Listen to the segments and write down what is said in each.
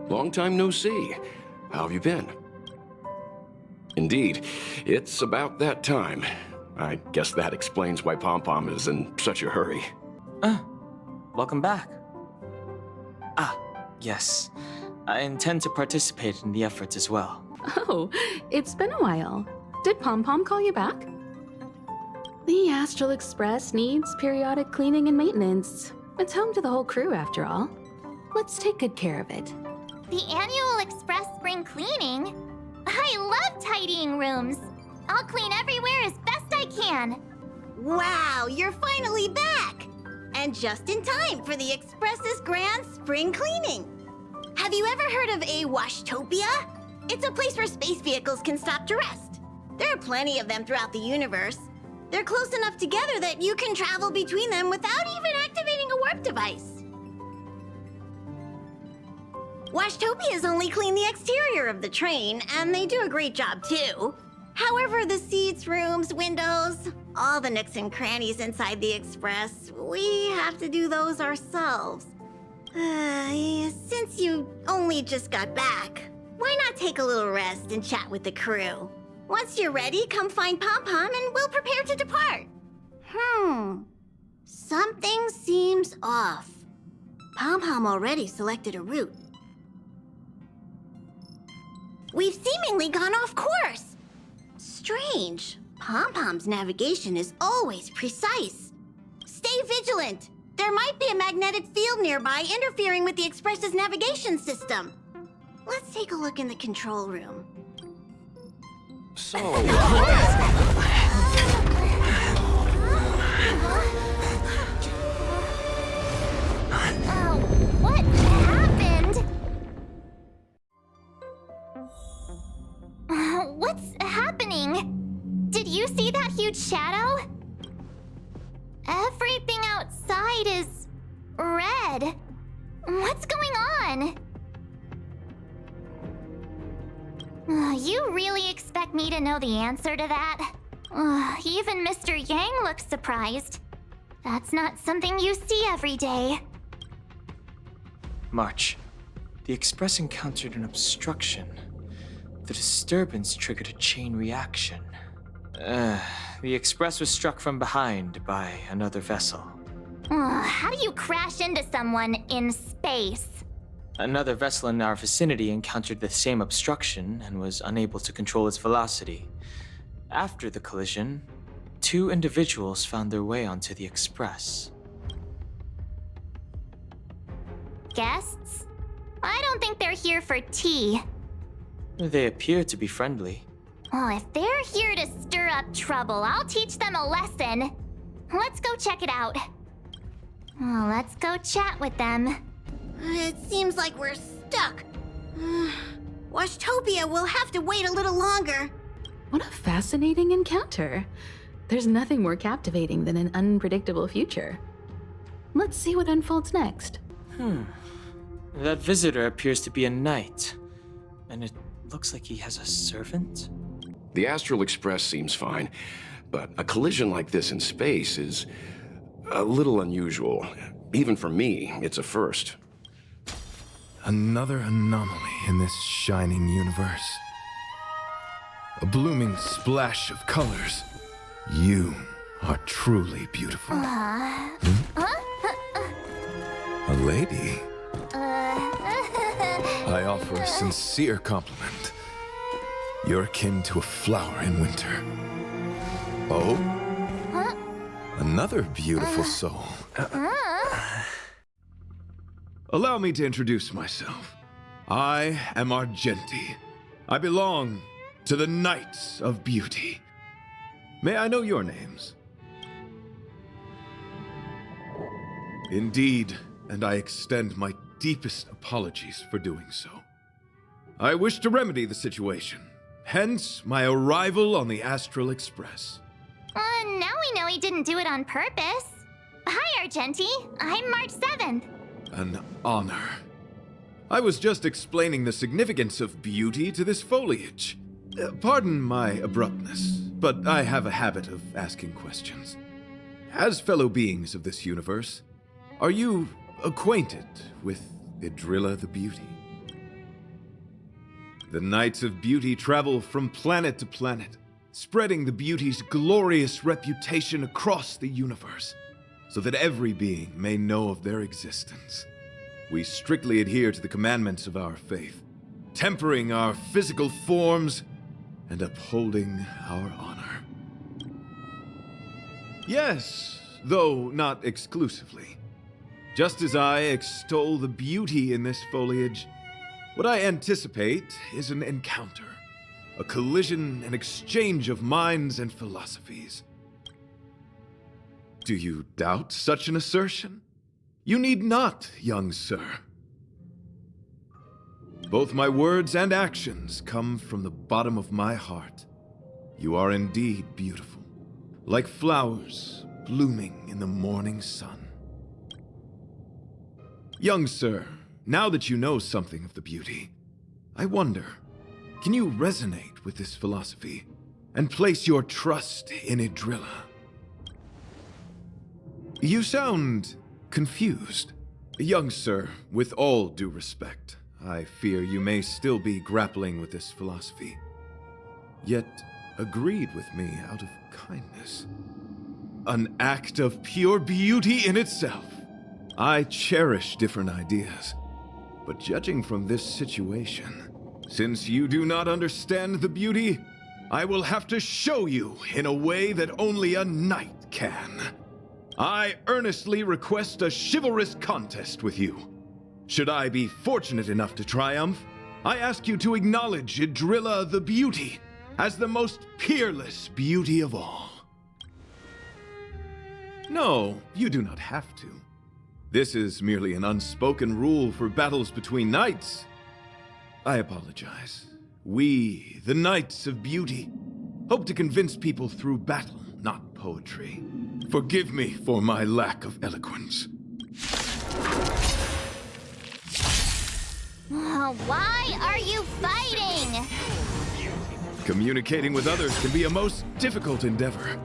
Long time no see. How have you been? Indeed, it's about that time. I guess that explains why Pom-Pom is in such a hurry. Welcome back. Yes. I intend to participate in the efforts as well. Oh, it's been a while. Did Pom-Pom call you back? The Astral Express needs periodic cleaning and maintenance. It's home to the whole crew, after all. Let's take good care of it. The annual Express spring cleaning? I love tidying rooms. I'll clean everywhere as best I can. Wow, you're finally back! And just in time for the Express's grand spring cleaning. Have you ever heard of a Washtopia? It's a place where space vehicles can stop to rest. There are plenty of them throughout the universe. They're close enough together that you can travel between them without even activating a warp device. Washtopias only clean the exterior of the train, and they do a great job too. However, the seats, rooms, windows, all the nooks and crannies inside the Express, we have to do those ourselves. Since you only just got back, why not take a little rest and chat with the crew? Once you're ready, come find Pom-Pom and we'll prepare to depart. Something seems off. Pom-Pom already selected a route. We've seemingly gone off course. Strange. Pom-Pom's navigation is always precise. Stay vigilant. There might be a magnetic field nearby interfering with the Express's navigation system. Let's take a look in the control room. So... What happened? What's happening? Did you see that huge shadow? Everything outside is red. What's going on? You really expect me to know the answer to that? Even Mr. Yang looks surprised. That's not something you see every day. March. The Express encountered an obstruction. The disturbance triggered a chain reaction. The Express was struck from behind by another vessel. How do you crash into someone in space? Another vessel in our vicinity encountered the same obstruction and was unable to control its velocity. After the collision, 2 individuals found their way onto the Express. Guests? I don't think they're here for tea. They appear to be friendly. If they're here to stir up trouble, I'll teach them a lesson. Let's go check it out. Let's go chat with them. It seems like we're stuck. Washtopia will have to wait a little longer. What a fascinating encounter. There's nothing more captivating than an unpredictable future. Let's see what unfolds next. That visitor appears to be a knight. And it looks like he has a servant? The Astral Express seems fine, but a collision like this in space is a little unusual. Even for me, it's a first. Another anomaly in this shining universe. A blooming splash of colors. You are truly beautiful. A lady? I offer a sincere compliment. You're akin to a flower in winter. Oh? Another beautiful soul. Allow me to introduce myself. I am Argenti. I belong to the Knights of Beauty. May I know your names? Indeed, and I extend my deepest apologies for doing so. I wish to remedy the situation, hence my arrival on the Astral Express. Now we know he didn't do it on purpose. Hi, Argenti. I'm March 7th. An honor. I was just explaining the significance of beauty to this foliage. Pardon my abruptness, but I have a habit of asking questions. As fellow beings of this universe, are you acquainted with Idrilla the Beauty? the Knights of Beauty travel from planet to planet, spreading the beauty's glorious reputation across the universe, so that every being may know of their existence. We strictly adhere to the commandments of our faith, tempering our physical forms and upholding our honor. Yes, though not exclusively. Just as I extol the beauty in this foliage, what I anticipate is an encounter, a collision and exchange of minds and philosophies. Do you doubt such an assertion? You need not, young sir. Both my words and actions come from the bottom of my heart. You are indeed beautiful, like flowers blooming in the morning sun. Young sir, now that you know something of the beauty, I wonder, can you resonate with this philosophy and place your trust in Idrilla? You sound confused. Young sir, with all due respect, I fear you may still be grappling with this philosophy, yet agreed with me out of kindness. An act of pure beauty in itself. I cherish different ideas, but judging from this situation, since you do not understand the beauty, I will have to show you in a way that only a knight can. I earnestly request a chivalrous contest with you. Should I be fortunate enough to triumph, I ask you to acknowledge Idrilla the Beauty as the most peerless beauty of all. No, you do not have to. This is merely an unspoken rule for battles between knights. I apologize. We, the Knights of Beauty, hope to convince people through battle, not poetry. Forgive me for my lack of eloquence. Why are you fighting? Communicating with others can be a most difficult endeavor.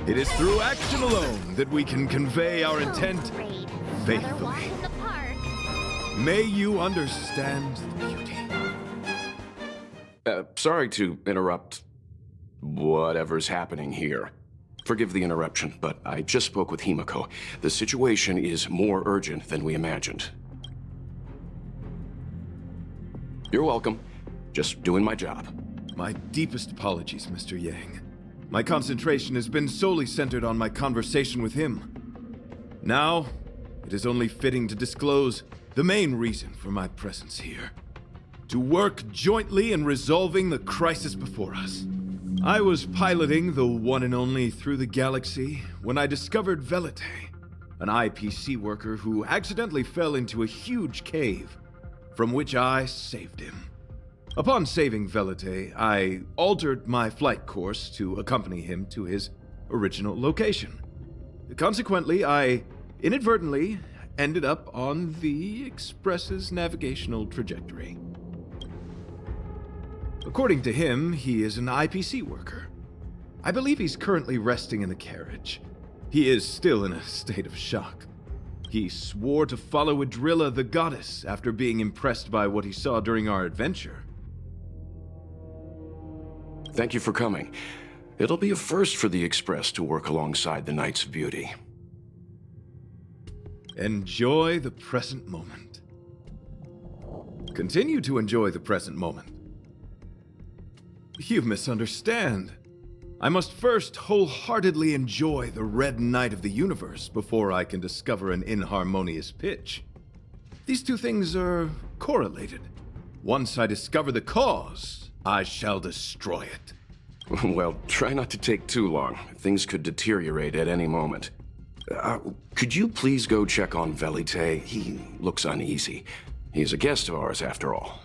It is through action alone that we can convey our intent Great. Another walk faithfully. in the park. May you understand the beauty. Sorry to interrupt whatever's happening here. Forgive the interruption, but I just spoke with Himiko. The situation is more urgent than we imagined. You're welcome. Just doing my job. My deepest apologies, Mr. Yang. My concentration has been solely centered on my conversation with him. Now, it is only fitting to disclose the main reason for my presence here. To work jointly in resolving the crisis before us. I was piloting the one and only Through the Galaxy when I discovered Velite, an IPC worker who accidentally fell into a huge cave, from which I saved him. Upon saving Velite, I altered my flight course to accompany him to his original location. Consequently, I inadvertently ended up on the Express's navigational trajectory. According to him, he is an IPC worker. I believe he's currently resting in the carriage. He is still in a state of shock. He swore to follow Idrilla the goddess after being impressed by what he saw during our adventure. Thank you for coming. It'll be a first for the Express to work alongside the Knights of Beauty. Enjoy the present moment. Continue to enjoy the present moment. You misunderstand. I must first wholeheartedly enjoy the red night of the universe before I can discover an inharmonious pitch. These two things are correlated. Once I discover the cause, I shall destroy it. Well, try not to take too long. Things could deteriorate at any moment. Could you please go check on Velite? He looks uneasy. He's a guest of ours, after all.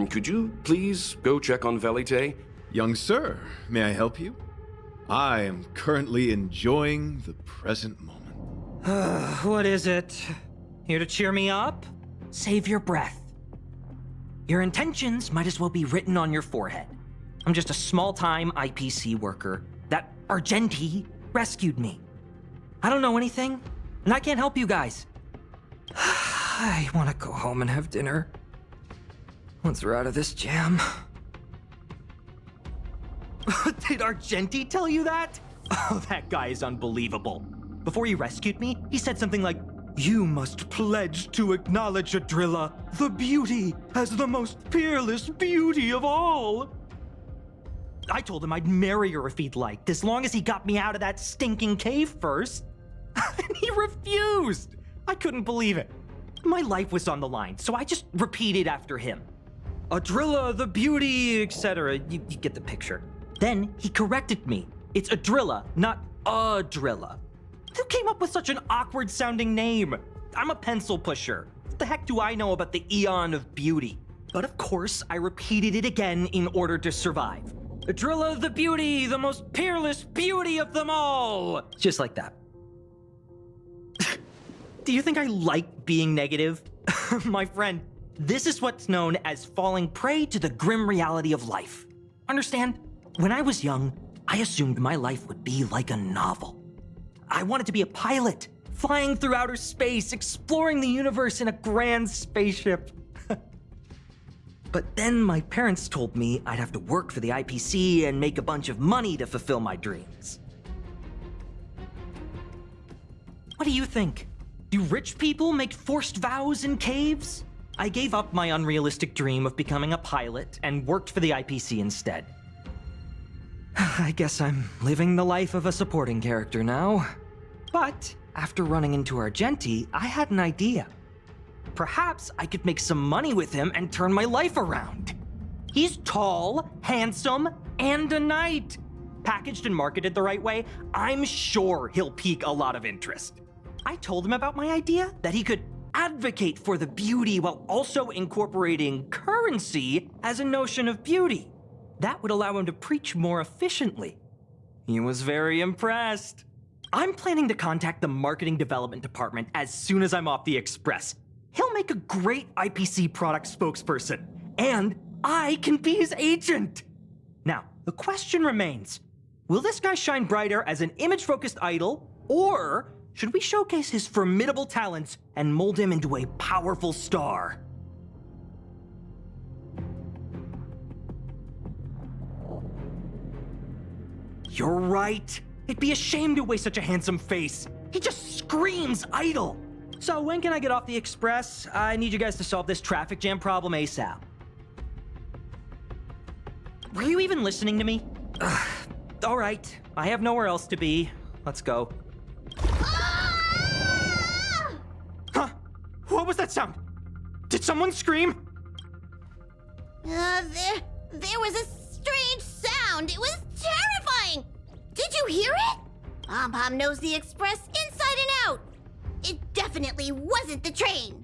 Could you please go check on Velite? Young sir, may I help you? I am currently enjoying the present moment. What is it? Here to cheer me up? Save your breath. Your intentions might as well be written on your forehead. I'm just a small-time IPC worker. That Argenti rescued me. I don't know anything, and I can't help you guys. I want to go home and have dinner. Once we're out of this jam... Did Argenti tell you that? Oh, that guy is unbelievable. Before he rescued me, he said something like, "You must pledge to acknowledge Adrilla, the beauty, as the most peerless beauty of all." I told him I'd marry her if he'd liked, as long as he got me out of that stinking cave first. And he refused. I couldn't believe it. My life was on the line, so I just repeated after him. Adrilla, the beauty, etc. You get the picture. Then he corrected me. It's Adrilla, not Adrilla. Who came up with such an awkward-sounding name? I'm a pencil pusher. What the heck do I know about the Eon of Beauty? But of course, I repeated it again in order to survive. Adrilla the beauty, the most peerless beauty of them all! Just like that. Do you think I like being negative? My friend, this is what's known as falling prey to the grim reality of life. Understand? When I was young, I assumed my life would be like a novel. I wanted to be a pilot, flying through outer space, exploring the universe in a grand spaceship. But then my parents told me I'd have to work for the IPC and make a bunch of money to fulfill my dreams. What do you think? Do rich people make forced vows in caves? I gave up my unrealistic dream of becoming a pilot and worked for the IPC instead. I guess I'm living the life of a supporting character now. But after running into Argenti, I had an idea. Perhaps I could make some money with him and turn my life around. He's tall, handsome, and a knight. Packaged and marketed the right way, I'm sure he'll pique a lot of interest. I told him about my idea, that he could advocate for the beauty while also incorporating currency as a notion of beauty. That would allow him to preach more efficiently. He was very impressed. I'm planning to contact the marketing development department as soon as I'm off the express. He'll make a great IPC product spokesperson, and I can be his agent. Now, the question remains, will this guy shine brighter as an image-focused idol, or should we showcase his formidable talents and mold him into a powerful star? You're right. It'd be a shame to waste such a handsome face. He just screams idol. So when can I get off the express? I need you guys to solve this traffic jam problem ASAP. Were you even listening to me? All right, I have nowhere else to be. Let's go. Huh? What was that sound? Did someone scream? There was a strange sound. It was terrifying. Did you hear it? Pom knows the express inside and out. It definitely wasn't the train.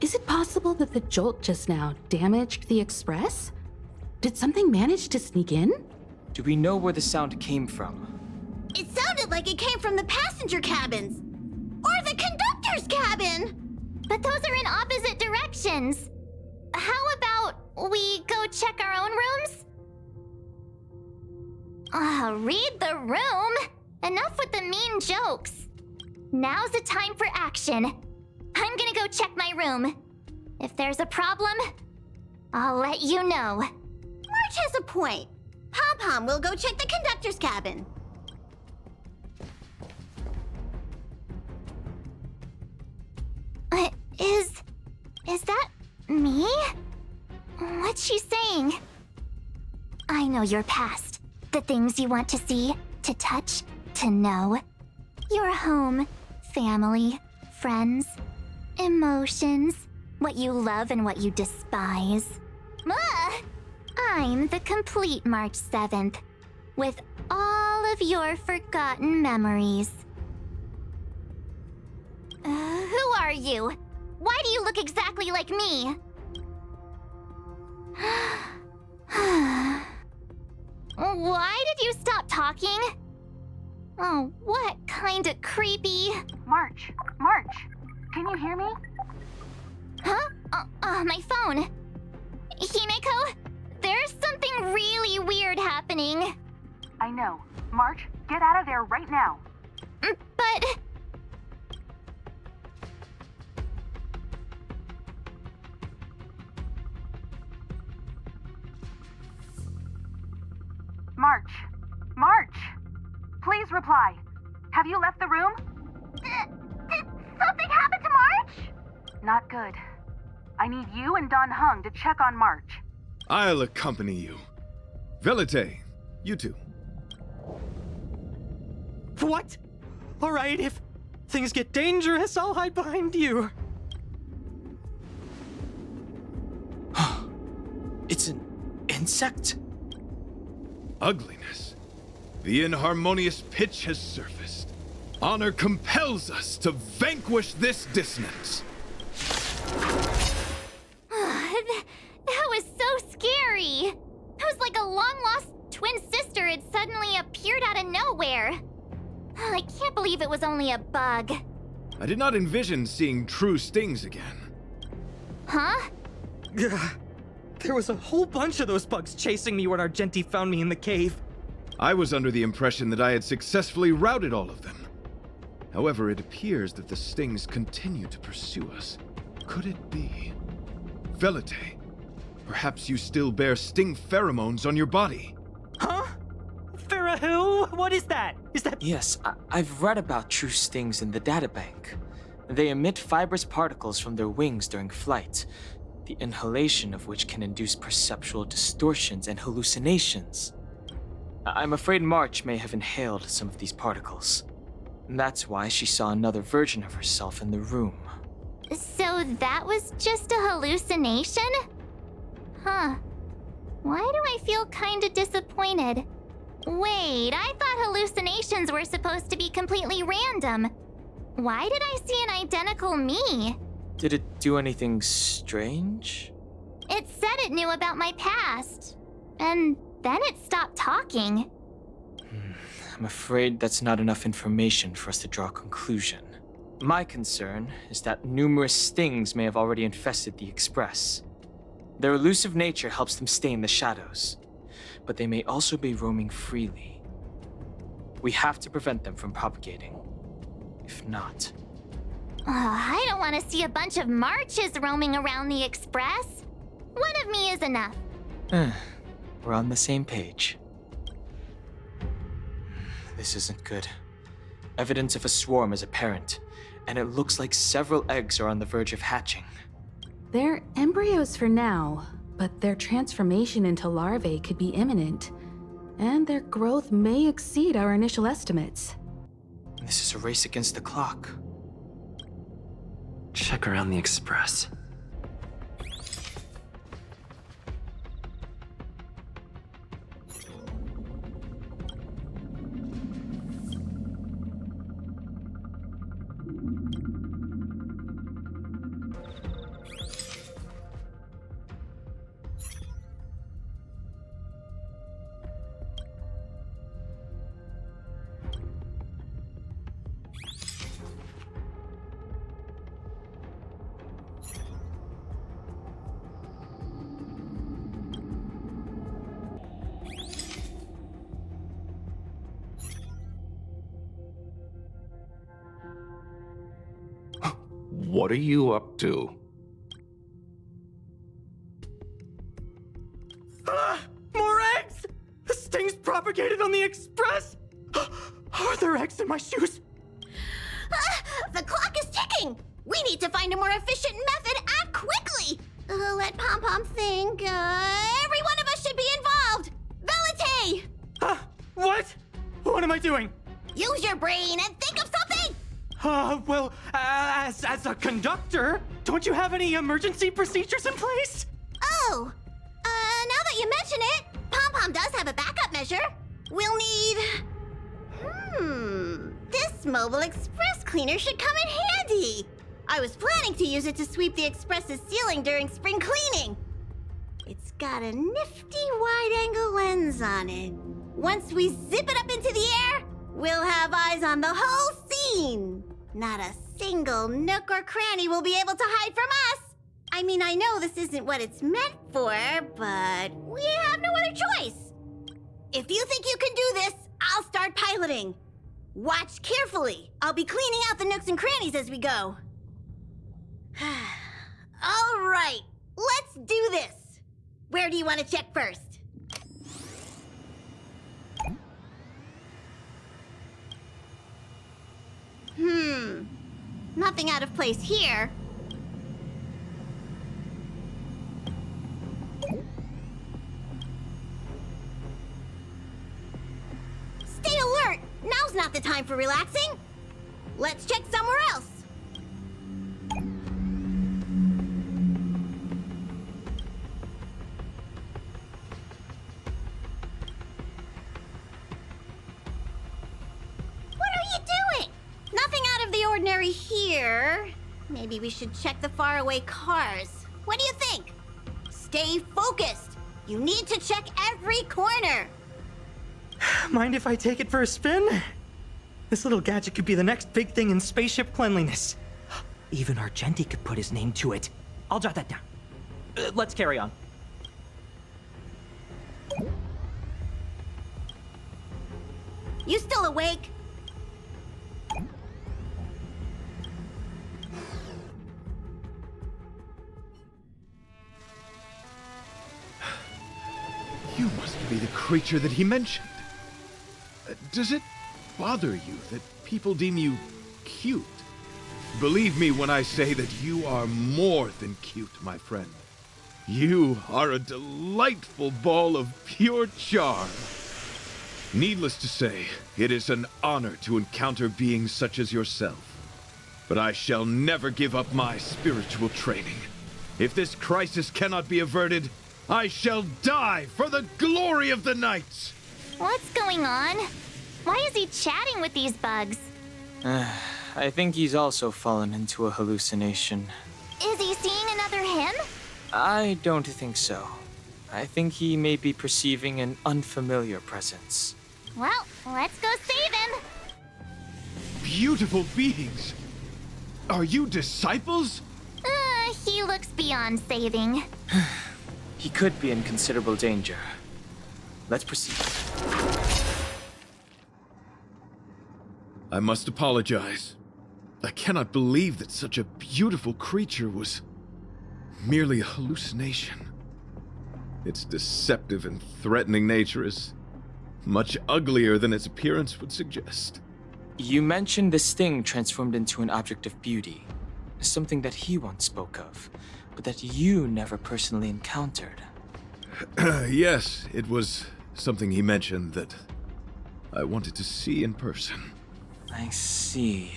Is it possible that the jolt just now damaged the express? Did something manage to sneak in? Do we know where the sound came from? It sounded like it came from the passenger cabins. Or the conductor's cabin. But those are in opposite directions. How about we go check our own rooms? Read the room. Enough with the mean jokes. Now's the time for action. I'm gonna go check my room. If there's a problem, I'll let you know. March has a point. Pom will go check the conductor's cabin. Is that me? What's she saying? I know your past. The things you want to see, to touch, to know. Your home, family, friends, emotions, what you love and what you despise. I'm the complete March 7th, with all of your forgotten memories. Who are you? Why do you look exactly like me? Why did you stop talking? Oh, what kind of creepy... March, can you hear me? Huh? My phone. Himeko, there's something really weird happening. I know. March, get out of there right now. But... March. March! Please reply. Have you left the room? Did something happen to March? Not good. I need you and Don Hung to check on March. I'll accompany you. Velite, you two. What? All right, if things get dangerous, I'll hide behind you. It's an insect? Ugliness. The inharmonious pitch has surfaced. Honor compels us to vanquish this dissonance. That was so scary. It was like a long-lost twin sister had suddenly appeared out of nowhere. I can't believe it was only a bug. I did not envision seeing true stings again. Huh? There was a whole bunch of those bugs chasing me when Argenti found me in the cave. I was under the impression that I had successfully routed all of them. However, it appears that the stings continue to pursue us. Could it be? Velite, perhaps you still bear sting pheromones on your body. Huh? Farah, what is that? Is that... Yes, I've read about true stings in the databank. They emit fibrous particles from their wings during flight, the inhalation of which can induce perceptual distortions and hallucinations. I'm afraid March may have inhaled some of these particles. That's why she saw another version of herself in the room. So that was just a hallucination? Huh. Why do I feel kinda disappointed? Wait, I thought hallucinations were supposed to be completely random. Why did I see an identical me? Did it do anything strange? It said it knew about my past. And then it stopped talking. I'm afraid that's not enough information for us to draw a conclusion. My concern is that numerous stings may have already infested the Express. Their elusive nature helps them stay in the shadows, but they may also be roaming freely. We have to prevent them from propagating. If not... I don't want to see a bunch of Marches roaming around the Express. One of me is enough. We're on the same page. This isn't good. Evidence of a swarm is apparent, and it looks like several eggs are on the verge of hatching. They're embryos for now, but their transformation into larvae could be imminent, and their growth may exceed our initial estimates. This is a race against the clock. Check around the Express. What are you up to? More eggs! The stings propagated on the Express! Are there eggs in my shoes? The clock is ticking! We need to find a more efficient method. Act quickly! Let Pom Pom think. Every one of us should be involved! Velite! What? What am I doing? Use your brain and think of something! Well, as a conductor, don't you have any emergency procedures in place? Oh, now that you mention it, Pom Pom does have a backup measure. We'll need... This mobile express cleaner should come in handy. I was planning to use it to sweep the Express's ceiling during spring cleaning. It's got a nifty wide-angle lens on it. Once we zip it up into the air, we'll have eyes on the whole scene. Not a single nook or cranny will be able to hide from us. I mean, I know this isn't what it's meant for, but we have no other choice. If you think you can do this, I'll start piloting. Watch carefully. I'll be cleaning out the nooks and crannies as we go. All right, let's do this. Where do you want to check first? Nothing out of place here. Stay alert! Now's not the time for relaxing. Let's check somewhere else. What are you doing? Nothing out of the ordinary here. Maybe we should check the faraway cars. What do you think? Stay focused. You need to check every corner. Mind if I take it for a spin? This little gadget could be the next big thing in spaceship cleanliness. Even Argenti could put his name to it. I'll jot that down. Let's carry on. You still awake? You must be the creature that he mentioned. Does it bother you that people deem you cute? Believe me when I say that you are more than cute, my friend. You are a delightful ball of pure charm. Needless to say, it is an honor to encounter beings such as yourself. But I shall never give up my spiritual training. If this crisis cannot be averted, I shall die for the glory of the night! What's going on? Why is he chatting with these bugs? I think he's also fallen into a hallucination. Is he seeing another him? I don't think so. I think he may be perceiving an unfamiliar presence. Well, let's go save him. Beautiful beings! Are you disciples? He looks beyond saving. He could be in considerable danger. Let's proceed. I must apologize. I cannot believe that such a beautiful creature was merely a hallucination. Its deceptive and threatening nature is much uglier than its appearance would suggest. You mentioned this thing transformed into an object of beauty. Something that he once spoke of, but that you never personally encountered. Yes, it was something he mentioned that I wanted to see in person. I see.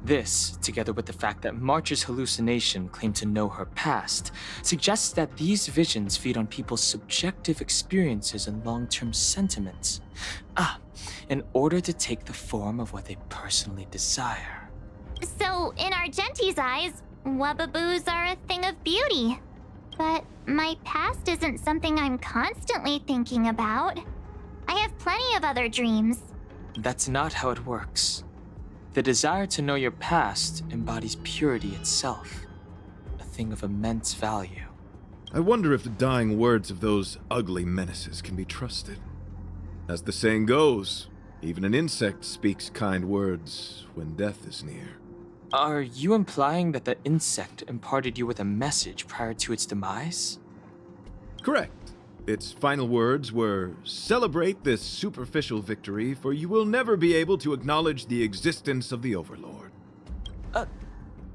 This, together with the fact that March's hallucination claimed to know her past, suggests that these visions feed on people's subjective experiences and long-term sentiments. In order to take the form of what they personally desire. So, in Argenti's eyes, wubbaboos are a thing of beauty. But my past isn't something I'm constantly thinking about. I have plenty of other dreams. That's not how it works. The desire to know your past embodies purity itself, a thing of immense value. I wonder if the dying words of those ugly menaces can be trusted. As the saying goes, even an insect speaks kind words when death is near. Are you implying that the insect imparted you with a message prior to its demise? Correct. Its final words were, "Celebrate this superficial victory, for you will never be able to acknowledge the existence of the Overlord."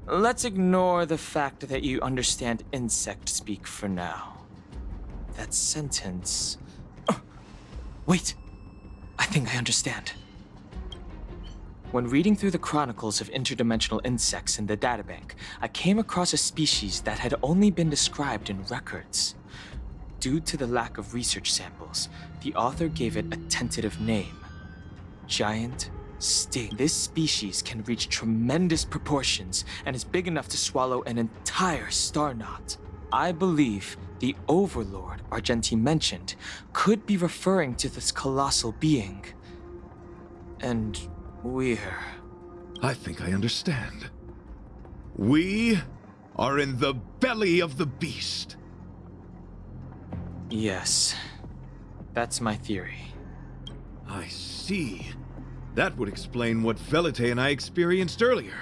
Let's ignore the fact that you understand insect speak for now. That sentence... Wait! I think I understand. When reading through the chronicles of interdimensional insects in the databank, I came across a species that had only been described in records. Due to the lack of research samples, the author gave it a tentative name. Giant sting. This species can reach tremendous proportions and is big enough to swallow an entire star knot. I believe the Overlord Argenti mentioned could be referring to this colossal being. And we're... I think I understand. We are in the belly of the beast. Yes, that's my theory. I see. That would explain what Velite and I experienced earlier.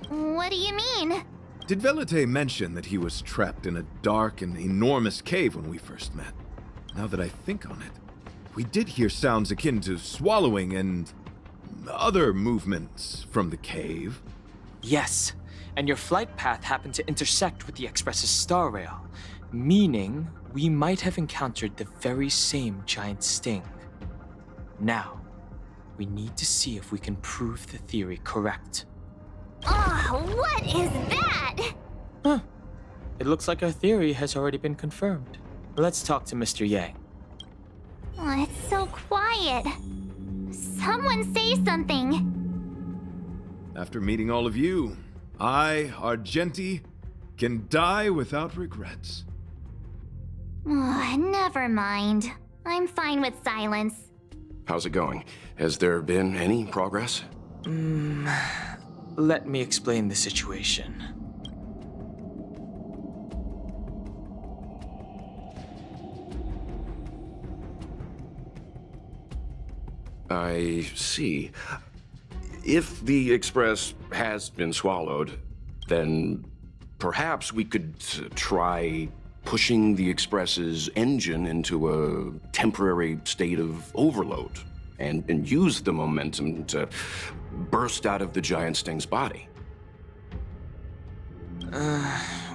What do you mean? Did Velite mention that he was trapped in a dark and enormous cave when we first met? Now that I think on it, we did hear sounds akin to swallowing and other movements from the cave. Yes, and your flight path happened to intersect with the Express's star rail, meaning we might have encountered the very same giant sting. Now, we need to see if we can prove the theory correct. Oh, what is that? Huh. It looks like our theory has already been confirmed. Let's talk to Mr. Yang. Oh, it's so quiet. Someone say something. After meeting all of you, I, Argenti, can die without regrets. Oh, never mind. I'm fine with silence. How's it going? Has there been any progress? Let me explain the situation. I see. If the Express has been swallowed, then perhaps we could try pushing the Express's engine into a temporary state of overload and use the momentum to burst out of the giant sting's body.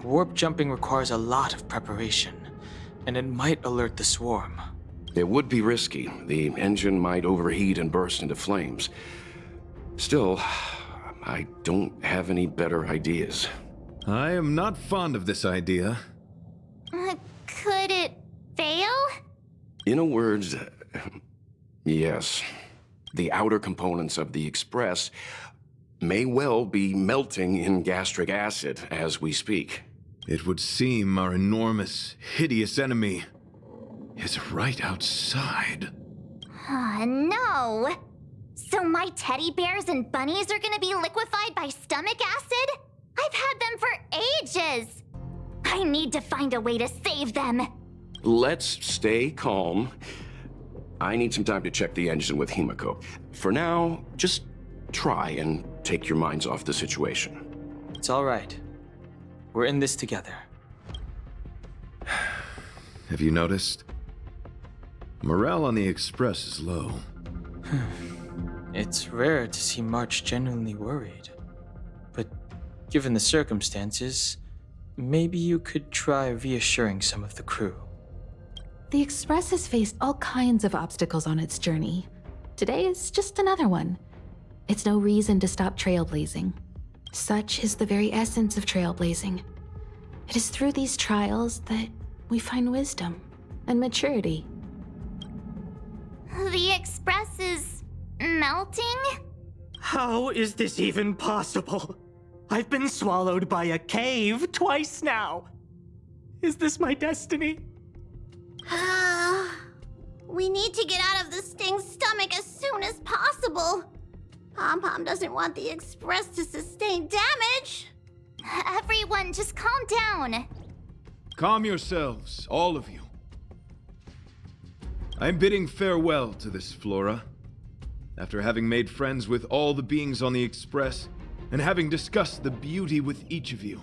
Warp jumping requires a lot of preparation, and it might alert the swarm. It would be risky. The engine might overheat and burst into flames. Still, I don't have any better ideas. I am not fond of this idea. Could it fail? In a word, yes. The outer components of the Express may well be melting in gastric acid as we speak. It would seem our enormous, hideous enemy is right outside. No. So my teddy bears and bunnies are gonna be liquefied by stomach acid? I've had them for ages. I need to find a way to save them. Let's stay calm. I need some time to check the engine with Himiko. For now, just try and take your minds off the situation. It's all right. We're in this together. Have you noticed? Morale on the Express is low. It's rare to see March genuinely worried. But given the circumstances, maybe you could try reassuring some of the crew. The Express has faced all kinds of obstacles on its journey. Today is just another one. It's no reason to stop trailblazing. Such is the very essence of trailblazing. It is through these trials that we find wisdom and maturity. The Express is melting? How is this even possible? I've been swallowed by a cave twice now. Is this my destiny? We need to get out of the Sting's stomach as soon as possible. Pom-Pom doesn't want the Express to sustain damage. Everyone, just calm down. Calm yourselves, all of you. I'm bidding farewell to this Flora. After having made friends with all the beings on the Express, and having discussed the beauty with each of you,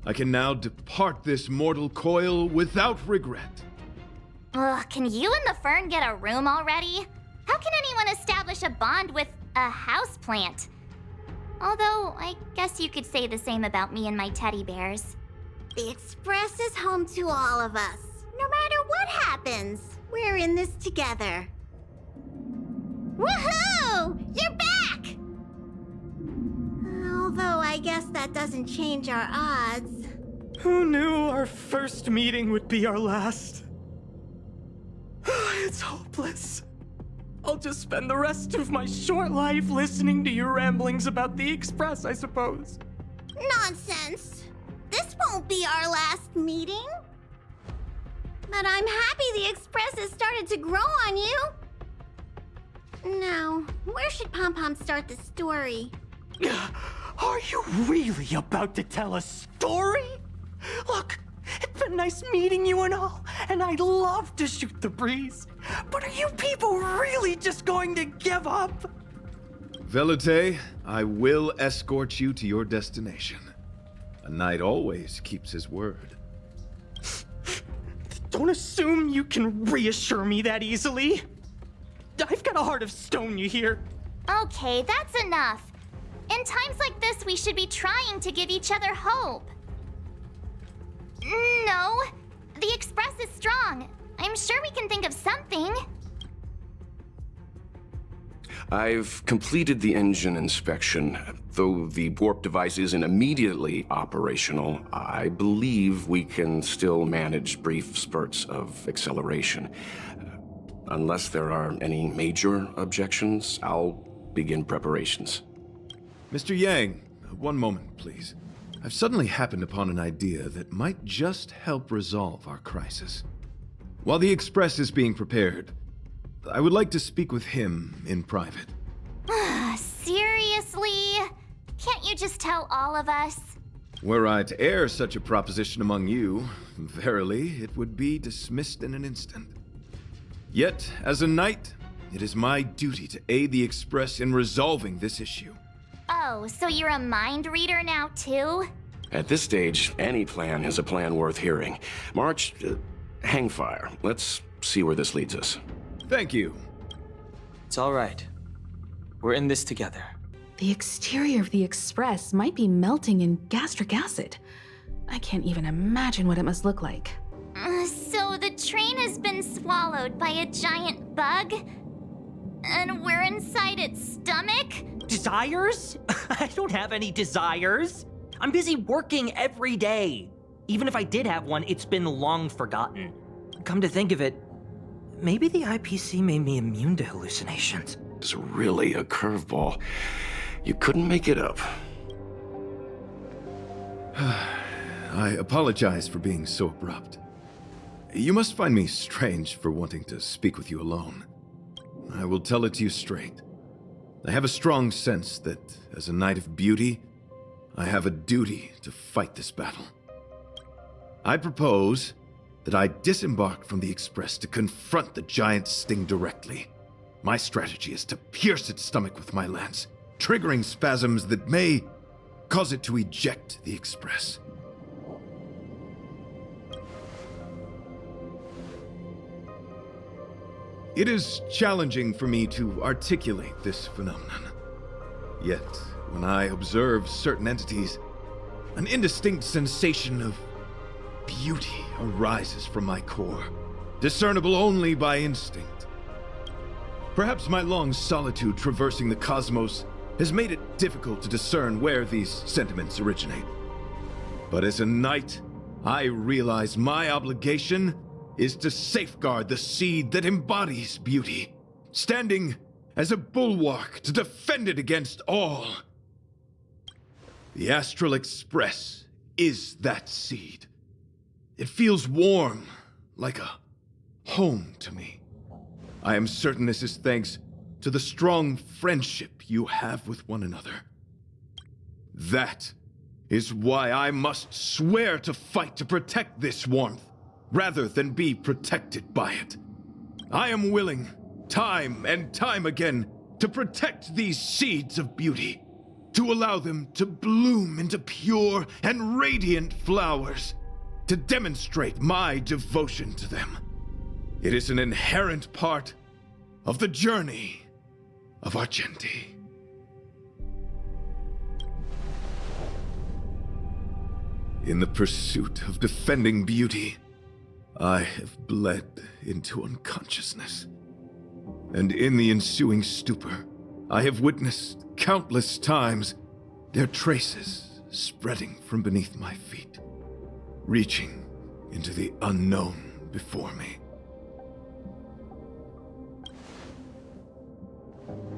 I can now depart this mortal coil without regret. Ugh, can you and the Fern get a room already? How can anyone establish a bond with a houseplant? Although, I guess you could say the same about me and my teddy bears. The Express is home to all of us. No matter what happens, we're in this together. Woohoo! You're back! Although I guess that doesn't change our odds. Who knew our first meeting would be our last? It's hopeless. I'll just spend the rest of my short life listening to your ramblings about the Express, I suppose. Nonsense. This won't be our last meeting. But I'm happy the Express has started to grow on you. Now, where should Pom-Pom start the story? Are you really about to tell a story? Look, it's been nice meeting you and all, and I'd love to shoot the breeze. But are you people really just going to give up? Velite, I will escort you to your destination. A knight always keeps his word. Don't assume you can reassure me that easily. I've got a heart of stone, you hear? Okay, that's enough. In times like this, we should be trying to give each other hope. No, the Express is strong. I'm sure we can think of something. I've completed the engine inspection. Though the warp device isn't immediately operational, I believe we can still manage brief spurts of acceleration. Unless there are any major objections, I'll begin preparations. Mr. Yang, one moment, please. I've suddenly happened upon an idea that might just help resolve our crisis. While the Express is being prepared, I would like to speak with him in private. Seriously? Can't you just tell all of us? Were I to air such a proposition among you, verily, it would be dismissed in an instant. Yet, as a knight, it is my duty to aid the Express in resolving this issue. Oh, so you're a mind reader now, too? At this stage, any plan is a plan worth hearing. March, hang fire. Let's see where this leads us. Thank you. It's all right. We're in this together. The exterior of the Express might be melting in gastric acid. I can't even imagine what it must look like. So the train has been swallowed by a giant bug? And we're inside its stomach? Desires? I don't have any desires. I'm busy working every day. Even if I did have one, it's been long forgotten. Come to think of it, maybe the IPC made me immune to hallucinations. It's really a curveball. You couldn't make it up. I apologize for being so abrupt. You must find me strange for wanting to speak with you alone. I will tell it to you straight. I have a strong sense that, as a knight of beauty, I have a duty to fight this battle. I propose that I disembark from the Express to confront the giant sting directly. My strategy is to pierce its stomach with my lance, triggering spasms that may cause it to eject the Express. It is challenging for me to articulate this phenomenon. Yet, when I observe certain entities, an indistinct sensation of beauty arises from my core, discernible only by instinct. Perhaps my long solitude traversing the cosmos has made it difficult to discern where these sentiments originate. But as a knight, I realize my obligation is to safeguard the seed that embodies beauty, standing as a bulwark to defend it against all. The Astral Express is that seed. It feels warm, like a home to me. I am certain this is thanks to the strong friendship you have with one another. That is why I must swear to fight to protect this warmth, rather than be protected by it. I am willing, time and time again, to protect these seeds of beauty, to allow them to bloom into pure and radiant flowers, to demonstrate my devotion to them. It is an inherent part of the journey of Argenti. In the pursuit of defending beauty, I have bled into unconsciousness. And in the ensuing stupor, I have witnessed countless times their traces spreading from beneath my feet, reaching into the unknown before me.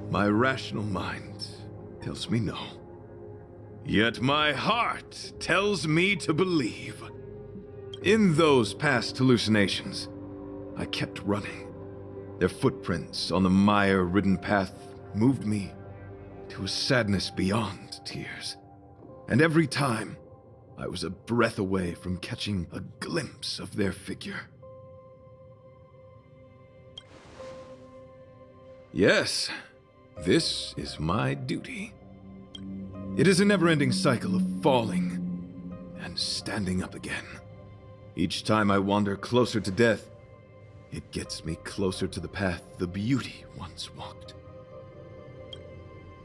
My rational mind tells me no. Yet my heart tells me to believe. In those past hallucinations, I kept running. Their footprints on the mire-ridden path moved me to a sadness beyond tears. And every time, I was a breath away from catching a glimpse of their figure. Yes, this is my duty. It is a never-ending cycle of falling and standing up again. Each time I wander closer to death, it gets me closer to the path the beauty once walked.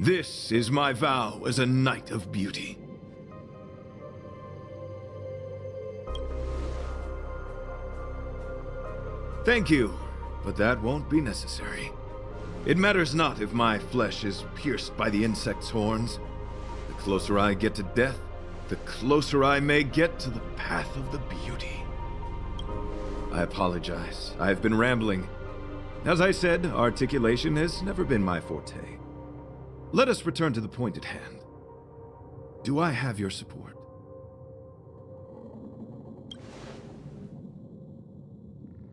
This is my vow as a knight of beauty. Thank you, but that won't be necessary. It matters not if my flesh is pierced by the insect's horns. The closer I get to death, the closer I may get to the path of the beauty. I apologize. I have been rambling. As I said, articulation has never been my forte. Let us return to the point at hand. Do I have your support?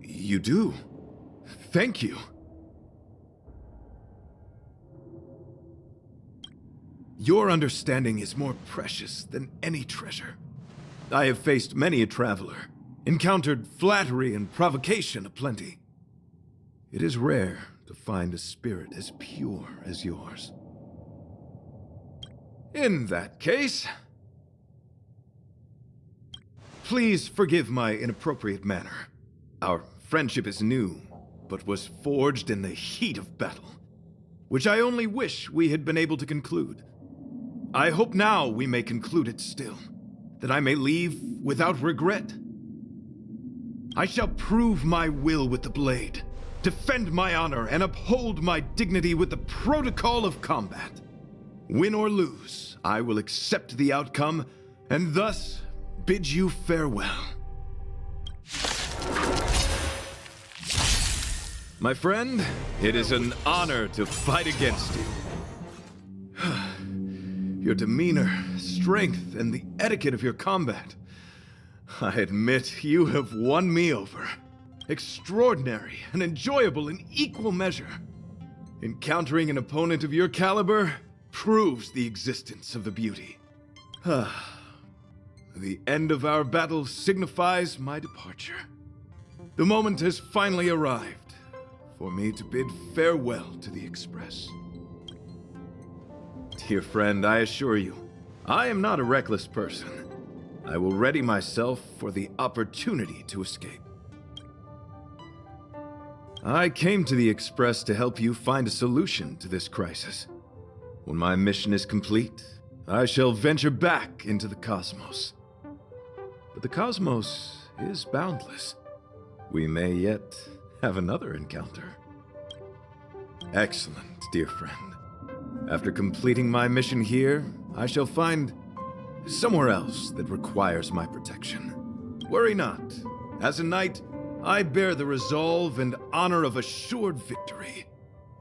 You do? Thank you. Your understanding is more precious than any treasure. I have faced many a traveler, encountered flattery and provocation aplenty. It is rare to find a spirit as pure as yours. In that case, please forgive my inappropriate manner. Our friendship is new, but was forged in the heat of battle, which I only wish we had been able to conclude. I hope now we may conclude it still, that I may leave without regret. I shall prove my will with the blade, defend my honor, and uphold my dignity with the protocol of combat. Win or lose, I will accept the outcome, and thus bid you farewell. My friend, it is an honor to fight against you. Your demeanor, strength, and the etiquette of your combat. I admit you have won me over. Extraordinary and enjoyable in equal measure. Encountering an opponent of your caliber proves the existence of the beauty. The end of our battle signifies my departure. The moment has finally arrived for me to bid farewell to the Express. Dear friend, I assure you, I am not a reckless person. I will ready myself for the opportunity to escape. I came to the Express to help you find a solution to this crisis. When my mission is complete, I shall venture back into the cosmos. But the cosmos is boundless. We may yet have another encounter. Excellent, dear friend. After completing my mission here, I shall find somewhere else that requires my protection. Worry not. As a knight, I bear the resolve and honor of assured victory.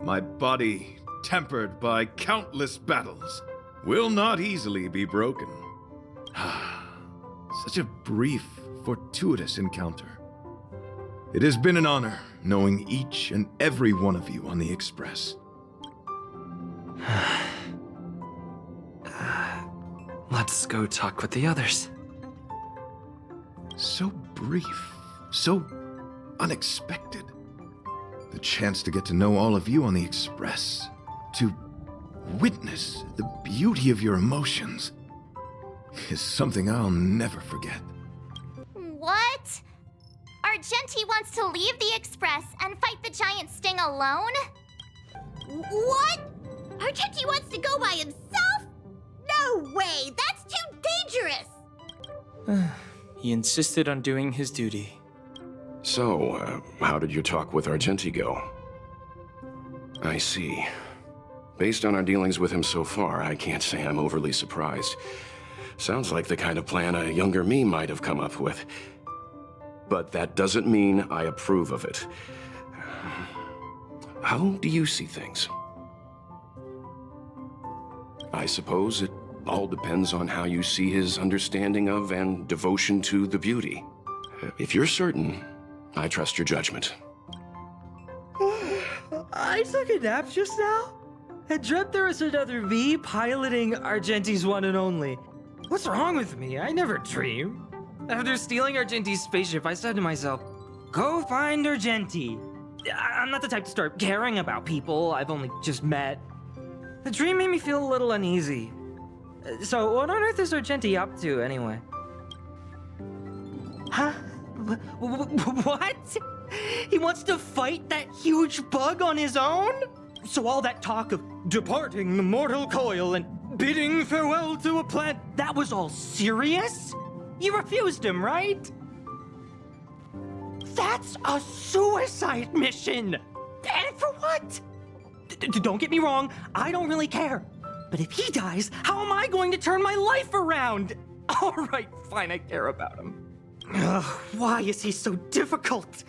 My body, tempered by countless battles, will not easily be broken. Such a brief, fortuitous encounter. It has been an honor knowing each and every one of you on the Express. Let's go talk with the others. So brief, so unexpected. The chance to get to know all of you on the Express, to witness the beauty of your emotions, is something I'll never forget. What? Argenti wants to leave the Express and fight the giant sting alone? What? Argenti wants to go by himself? No way! That's too dangerous! He insisted on doing his duty. So, how did your talk with Argenti go? I see. Based on our dealings with him so far, I can't say I'm overly surprised. Sounds like the kind of plan a younger me might have come up with. But that doesn't mean I approve of it. How do you see things? I suppose it all depends on how you see his understanding of and devotion to the beauty. If you're certain, I trust your judgment. I took a nap just now and dreamt there was another me piloting Argenti's one and only. What's wrong with me? I never dream. After stealing Argenti's spaceship, I said to myself, go find Argenti. I'm not the type to start caring about people I've only just met. The dream made me feel a little uneasy. So what on earth is Argenti up to, anyway? Huh? What? He wants to fight that huge bug on his own? So all that talk of departing the mortal coil and bidding farewell to a plant, that was all serious? You refused him, right? That's a suicide mission! And for what? Don't get me wrong, I don't really care. But if he dies, how am I going to turn my life around? All right, fine, I care about him. Ugh, why is he so difficult?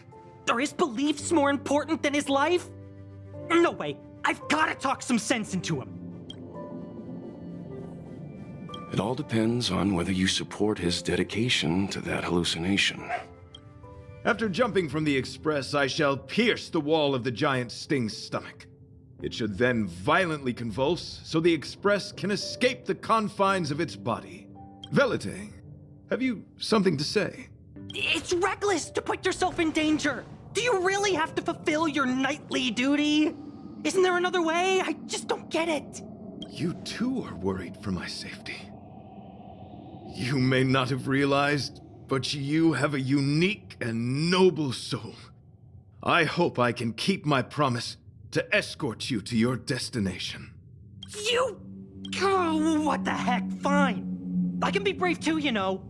Are his beliefs more important than his life? No way, I've gotta talk some sense into him. It all depends on whether you support his dedication to that hallucination. After jumping from the Express, I shall pierce the wall of the giant sting's stomach. It should then violently convulse, so the Express can escape the confines of its body. Velite, have you something to say? It's reckless to put yourself in danger. Do you really have to fulfill your knightly duty? Isn't there another way? I just don't get it. You too are worried for my safety. You may not have realized, but you have a unique and noble soul. I hope I can keep my promise to escort you to your destination. You... Oh, what the heck? Fine. I can be brave too, you know.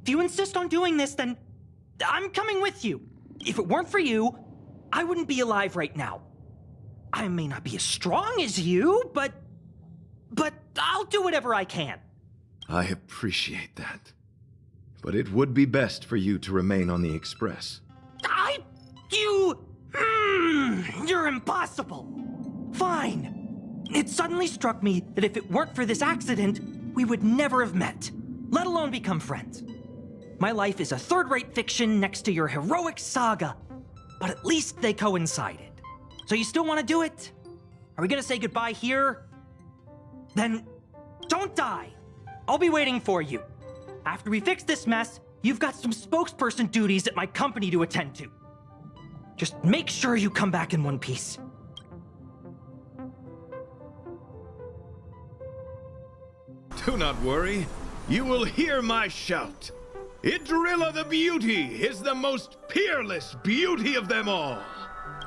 If you insist on doing this, then I'm coming with you. If it weren't for you, I wouldn't be alive right now. I may not be as strong as you, but I'll do whatever I can. I appreciate that. But it would be best for you to remain on the Express. You're impossible. Fine. It suddenly struck me that if it weren't for this accident, we would never have met, let alone become friends. My life is a third-rate fiction next to your heroic saga, but at least they coincided. So you still want to do it? Are we gonna say goodbye here? Then don't die. I'll be waiting for you. After we fix this mess, you've got some spokesperson duties at my company to attend to. Just make sure you come back in one piece. Do not worry. You will hear my shout. Idrilla the Beauty is the most peerless beauty of them all.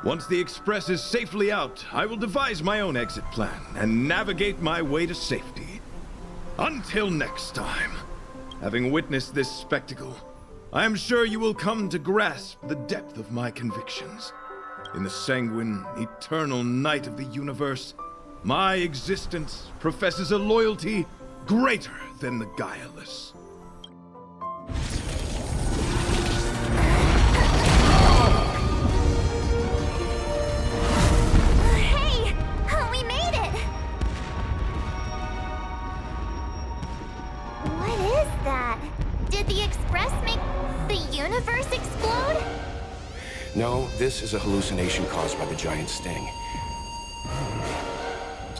Once the Express is safely out, I will devise my own exit plan and navigate my way to safety. Until next time, having witnessed this spectacle, I am sure you will come to grasp the depth of my convictions. In the sanguine, eternal night of the universe, my existence professes a loyalty greater than the guileless. Hey! We made it! What is that? Did the Express make the universe explode? No, this is a hallucination caused by the giant sting.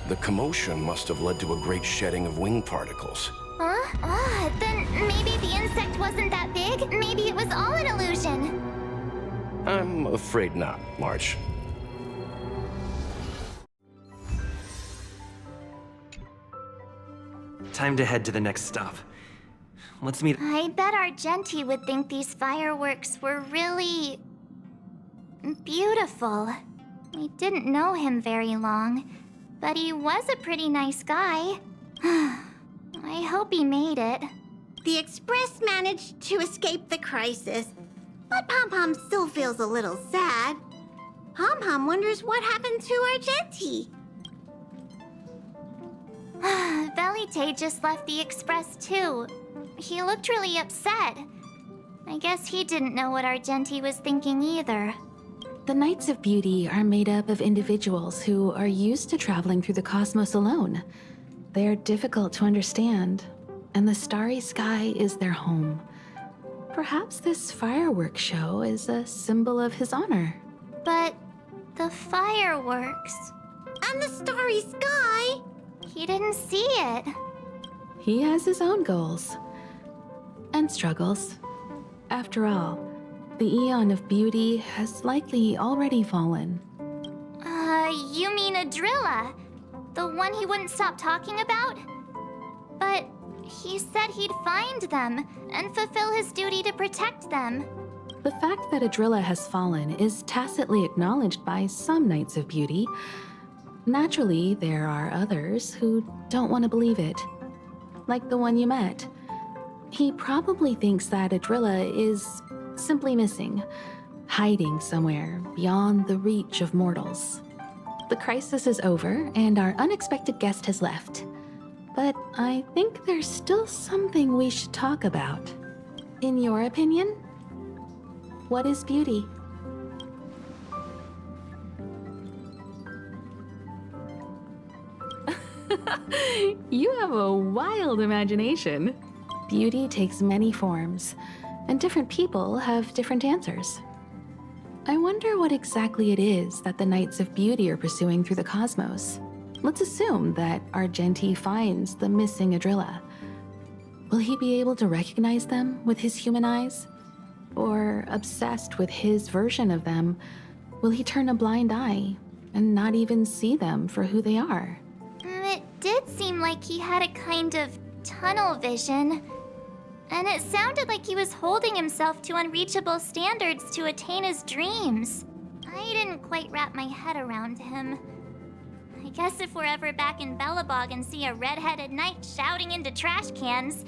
The commotion must have led to a great shedding of wing particles. Huh? Then maybe the insect wasn't that big? Maybe it was all an illusion? I'm afraid not, March. Time to head to the next stop. Let's meet. I bet Argenti would think these fireworks were really... beautiful. We didn't know him very long, but he was a pretty nice guy. I hope he made it. The Express managed to escape the crisis, but Pom Pom still feels a little sad. Pom Pom wonders what happened to Argenti. Velite just left the Express too. He looked really upset. I guess he didn't know what Argenti was thinking either. The Knights of Beauty are made up of individuals who are used to traveling through the cosmos alone. They are difficult to understand, and the starry sky is their home. Perhaps this fireworks show is a symbol of his honor. But the fireworks... And the starry sky! He didn't see it. He has his own goals and struggles. After all, the Eon of Beauty has likely already fallen. You mean Idrilla? The one he wouldn't stop talking about? But he said he'd find them and fulfill his duty to protect them. The fact that Idrilla has fallen is tacitly acknowledged by some Knights of Beauty, Naturally, there are others who don't want to believe it. Like the one you met. He probably thinks that Adrilla is simply missing, hiding somewhere beyond the reach of mortals. The crisis is over, and our unexpected guest has left. But I think there's still something we should talk about. In your opinion, what is beauty? You have a wild imagination. Beauty takes many forms, and different people have different answers. I wonder what exactly it is that the Knights of Beauty are pursuing through the cosmos. Let's assume that Argenti finds the missing Adrilla. Will he be able to recognize them with his human eyes? Or, obsessed with his version of them, will he turn a blind eye and not even see them for who they are? It did seem like he had a kind of tunnel vision. And it sounded like he was holding himself to unreachable standards to attain his dreams. I didn't quite wrap my head around him. I guess if we're ever back in Belobog and see a red-headed knight shouting into trash cans,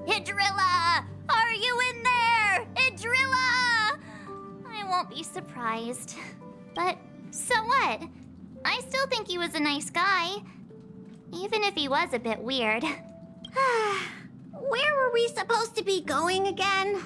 "Idrilla! Are you in there? Idrilla!" I won't be surprised. But so what? I still think he was a nice guy. Even if he was a bit weird. Where were we supposed to be going again?